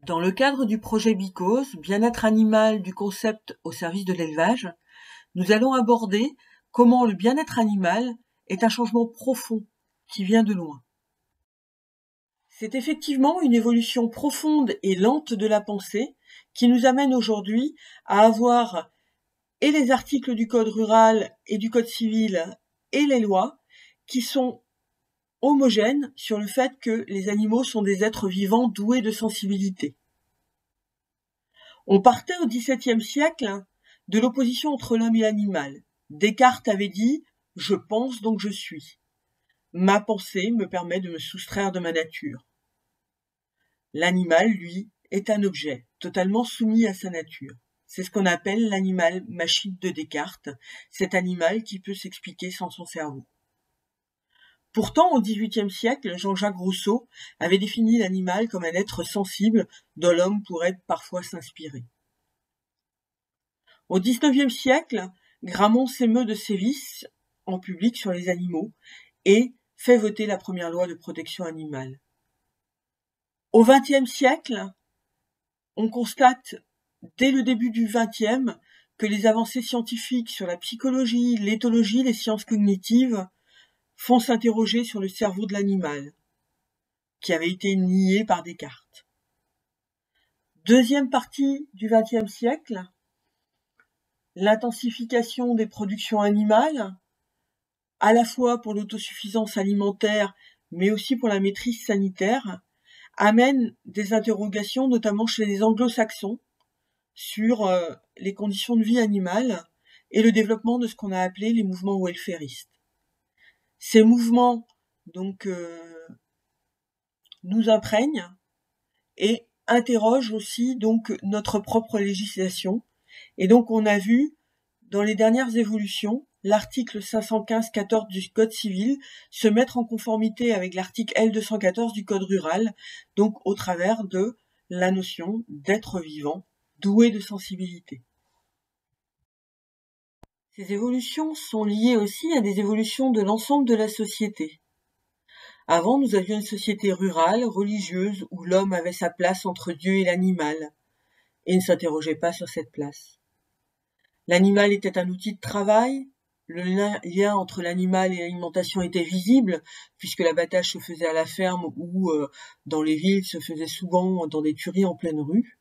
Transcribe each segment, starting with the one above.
Dans le cadre du projet BICOS, bien-être animal du concept au service de l'élevage, nous allons aborder comment le bien-être animal est un changement profond qui vient de loin. C'est effectivement une évolution profonde et lente de la pensée qui nous amène aujourd'hui à avoir et les articles du Code rural et du Code civil et les lois qui sont homogènes sur le fait que les animaux sont des êtres vivants doués de sensibilité. On partait au XVIIe siècle de l'opposition entre l'homme et l'animal. Descartes avait dit « Je pense donc je suis ». Ma pensée me permet de me soustraire de ma nature. L'animal, lui, est un objet, totalement soumis à sa nature. C'est ce qu'on appelle l'animal machine de Descartes, cet animal qui peut s'expliquer sans son cerveau. Pourtant, au XVIIIe siècle, Jean-Jacques Rousseau avait défini l'animal comme un être sensible dont l'homme pourrait parfois s'inspirer. Au XIXe siècle, Gramont s'émeut de sévices en public sur les animaux et fait voter la première loi de protection animale. Au XXe siècle, on constate dès le début du XXe que les avancées scientifiques sur la psychologie, l'éthologie, les sciences cognitives font s'interroger sur le cerveau de l'animal, qui avait été nié par Descartes. Deuxième partie du XXe siècle, l'intensification des productions animales, à la fois pour l'autosuffisance alimentaire, mais aussi pour la maîtrise sanitaire, amène des interrogations, notamment chez les anglo-saxons, sur les conditions de vie animale et le développement de ce qu'on a appelé les mouvements welfaristes. Ces mouvements, donc, nous imprègnent et interrogent aussi donc notre propre législation. Et donc, on a vu dans les dernières évolutions l'article 515-14 du Code civil se mettre en conformité avec l'article L214 du Code rural, donc au travers de la notion d'être vivant, doué de sensibilité. Ces évolutions sont liées aussi à des évolutions de l'ensemble de la société. Avant, nous avions une société rurale, religieuse, où l'homme avait sa place entre Dieu et l'animal, et ne s'interrogeait pas sur cette place. L'animal était un outil de travail, le lien entre l'animal et l'alimentation était visible, puisque l'abattage se faisait à la ferme ou dans les villes se faisait souvent dans des tueries en pleine rue.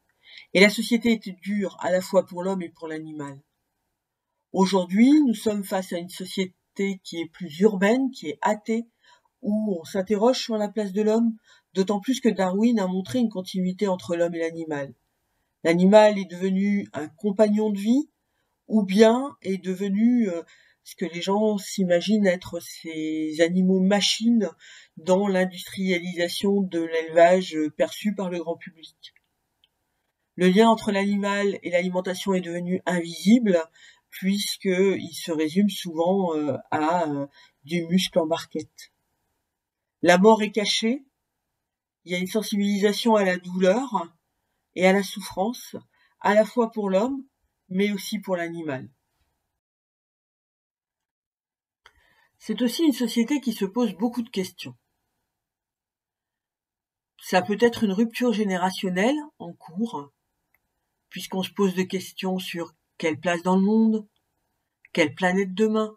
Et la société était dure à la fois pour l'homme et pour l'animal. Aujourd'hui, nous sommes face à une société qui est plus urbaine, qui est athée, où on s'interroge sur la place de l'homme, d'autant plus que Darwin a montré une continuité entre l'homme et l'animal. L'animal est devenu un compagnon de vie, ou bien est devenu ce que les gens s'imaginent être ces animaux machines dans l'industrialisation de l'élevage perçu par le grand public. Le lien entre l'animal et l'alimentation est devenu invisible, puisqu'il se résume souvent à du muscle en barquette. La mort est cachée, il y a une sensibilisation à la douleur et à la souffrance, à la fois pour l'homme, mais aussi pour l'animal. C'est aussi une société qui se pose beaucoup de questions. Ça peut être une rupture générationnelle en cours, puisqu'on se pose des questions sur quelle place dans le monde, quelle planète demain,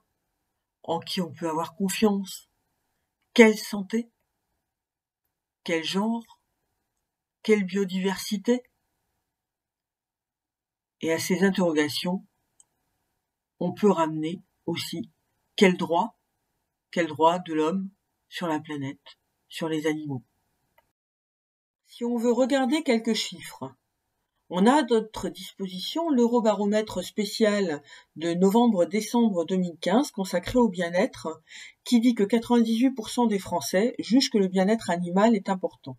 en qui on peut avoir confiance, quelle santé, quel genre, quelle biodiversité. Et à ces interrogations, on peut ramener aussi quel droit de l'homme sur la planète, sur les animaux. Si on veut regarder quelques chiffres, on a à notre disposition l'Eurobaromètre spécial de novembre-décembre 2015 consacré au bien-être, qui dit que 98% des Français jugent que le bien-être animal est important.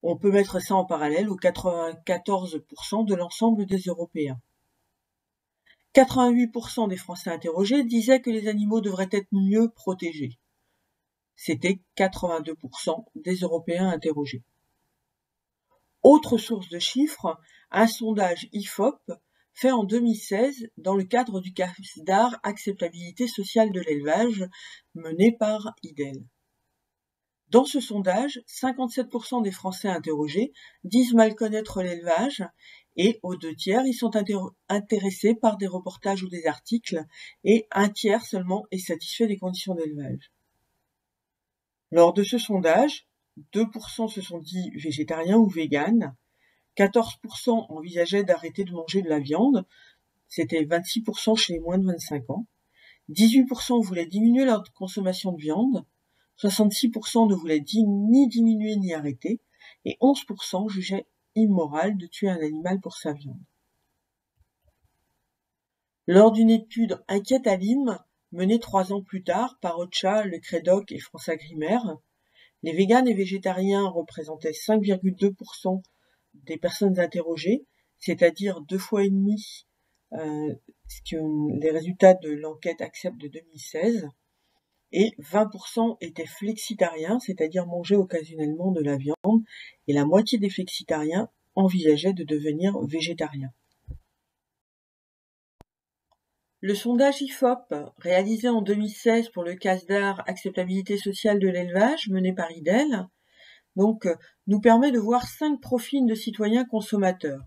On peut mettre ça en parallèle aux 94% de l'ensemble des Européens. 88% des Français interrogés disaient que les animaux devraient être mieux protégés. C'était 82% des Européens interrogés. Autre source de chiffres, un sondage IFOP fait en 2016 dans le cadre du CASDAR Acceptabilité sociale de l'élevage mené par IDEL. Dans ce sondage, 57% des Français interrogés disent mal connaître l'élevage et aux 2 tiers, ils sont intéressés par des reportages ou des articles et 1 tiers seulement est satisfait des conditions d'élevage. Lors de ce sondage, 2% se sont dit végétariens ou véganes, 14% envisageaient d'arrêter de manger de la viande, c'était 26% chez les moins de 25 ans, 18% voulaient diminuer leur consommation de viande, 66% ne voulaient ni diminuer ni arrêter, et 11% jugeaient immoral de tuer un animal pour sa viande. Lors d'une étude inquiète à Nîmes, menée 3 ans plus tard par OCHA, le Crédoc et France Agrimaire, les véganes et végétariens représentaient 5,2% des personnes interrogées, c'est-à-dire 2,5 fois ce que les résultats de l'enquête ACCEPT de 2016, et 20% étaient flexitariens, c'est-à-dire mangeaient occasionnellement de la viande, et la moitié des flexitariens envisageaient de devenir végétariens. Le sondage IFOP, réalisé en 2016 pour le CASDAR Acceptabilité sociale de l'élevage, mené par IDEL, nous permet de voir 5 profils de citoyens consommateurs.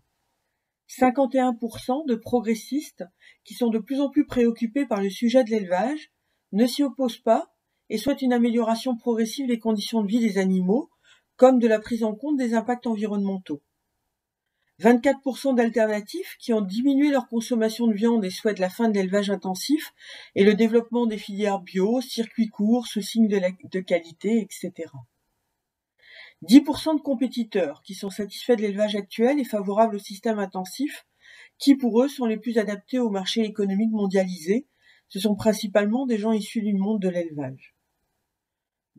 51% de progressistes qui sont de plus en plus préoccupés par le sujet de l'élevage, ne s'y opposent pas et souhaitent une amélioration progressive des conditions de vie des animaux, comme de la prise en compte des impacts environnementaux. 24% d'alternatifs qui ont diminué leur consommation de viande et souhaitent la fin de l'élevage intensif et le développement des filières bio, circuits courts, sous signe de qualité, etc. 10% de compétiteurs qui sont satisfaits de l'élevage actuel et favorables au système intensif, qui pour eux sont les plus adaptés au marché économique mondialisé. Ce sont principalement des gens issus du monde de l'élevage.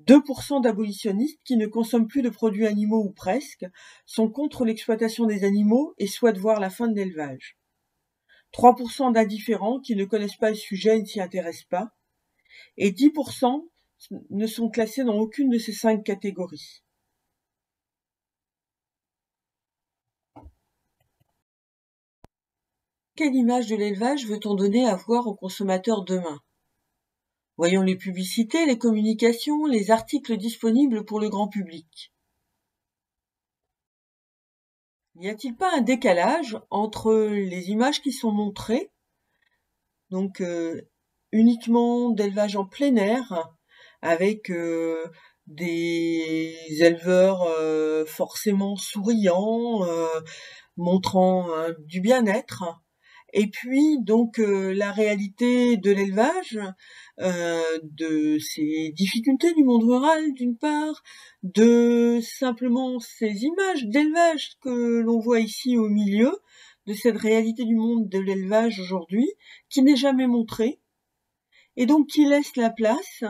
2% d'abolitionnistes qui ne consomment plus de produits animaux ou presque, sont contre l'exploitation des animaux et souhaitent voir la fin de l'élevage. 3% d'indifférents qui ne connaissent pas le sujet et ne s'y intéressent pas. Et 10% ne sont classés dans aucune de ces 5 catégories. Quelle image de l'élevage veut-on donner à voir aux consommateurs demain ? Voyons les publicités, les communications, les articles disponibles pour le grand public. N'y a-t-il pas un décalage entre les images qui sont montrées, uniquement d'élevage en plein air, avec des éleveurs forcément souriants, montrant du bien-être, et puis la réalité de l'élevage, de ces difficultés du monde rural d'une part, de simplement ces images d'élevage que l'on voit ici au milieu, de cette réalité du monde de l'élevage aujourd'hui, qui n'est jamais montrée, et donc qui laisse la place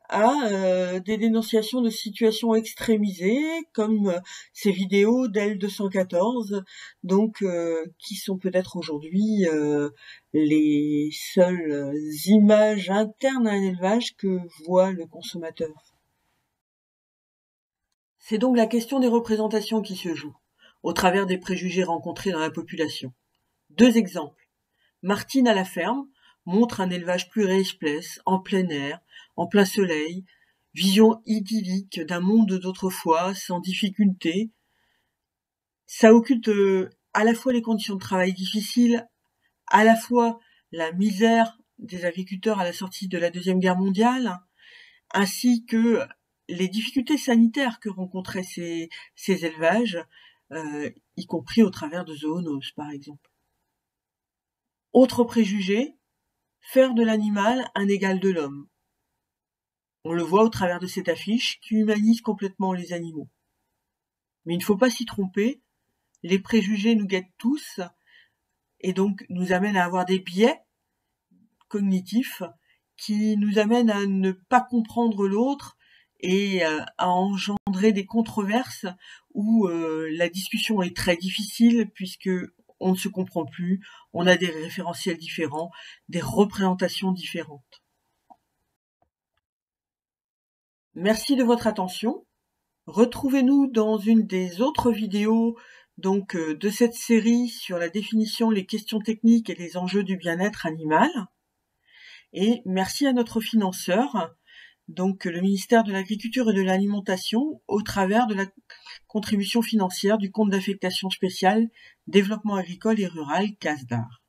à des dénonciations de situations extrémisées, comme ces vidéos d'L214, qui sont peut-être aujourd'hui les seules images internes à un élevage que voit le consommateur. C'est donc la question des représentations qui se joue, au travers des préjugés rencontrés dans la population. 2 exemples. Martine à la ferme montre un élevage plus espèce, en plein air, en plein soleil, vision idyllique d'un monde d'autrefois, sans difficulté. Ça occulte à la fois les conditions de travail difficiles, à la fois la misère des agriculteurs à la sortie de la Deuxième Guerre mondiale, ainsi que les difficultés sanitaires que rencontraient ces élevages, y compris au travers de zoonoses, par exemple. Autre préjugé, faire de l'animal un égal de l'homme. On le voit au travers de cette affiche qui humanise complètement les animaux. Mais il ne faut pas s'y tromper, les préjugés nous guettent tous et donc nous amènent à avoir des biais cognitifs qui nous amènent à ne pas comprendre l'autre et à engendrer des controverses où la discussion est très difficile puisque on ne se comprend plus, on a des référentiels différents, des représentations différentes. Merci de votre attention. Retrouvez-nous dans une des autres vidéos de cette série sur la définition, les questions techniques et les enjeux du bien-être animal. Et merci à notre financeur donc le ministère de l'Agriculture et de l'Alimentation au travers de la contribution financière du compte d'affectation spéciale développement agricole et rural, CASDAR.